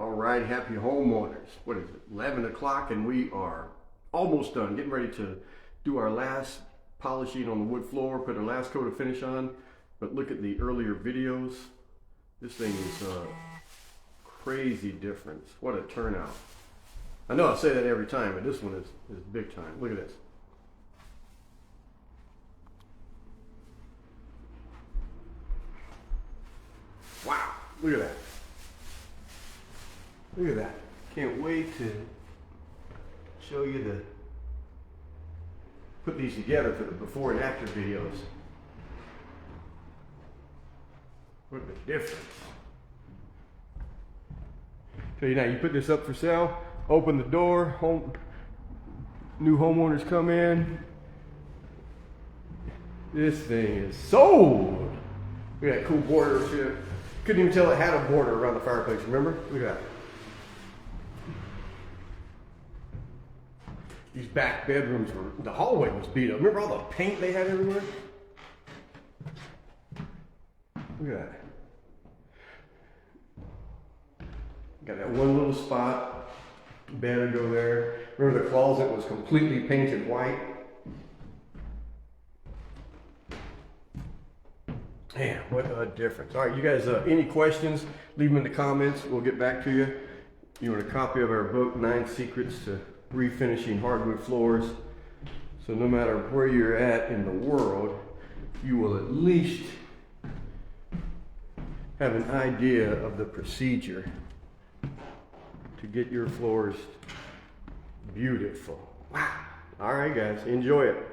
All right, happy homeowners. What is it, 11 o'clock, and we are almost done, getting ready to do our last polishing on the wood floor, put our last coat of finish on. But look at the earlier videos. This thing is a crazy difference. What a turnout. I know I say that every time, but this one is big time. Look at this. Wow, look at that. Look at that. Can't wait to show you put these together for the before and after videos. What a difference. Tell you now, you put this up for sale, open the door, new homeowners come in. This thing is sold. Look at that cool border too. Couldn't even tell it had a border around the fireplace, remember? Look at that. These back bedrooms the hallway was beat up. Remember all the paint they had everywhere? Look at that. Got that one little spot, bed to go there. Remember the closet was completely painted white? Man, what a difference. All right, you guys, any questions, leave them in the comments. We'll get back to you. You want a copy of our book, 9 Secrets to Refinishing Hardwood Floors. So no matter where you're at in the world, you will at least have an idea of the procedure to get your floors beautiful. Wow. All right, guys, enjoy it.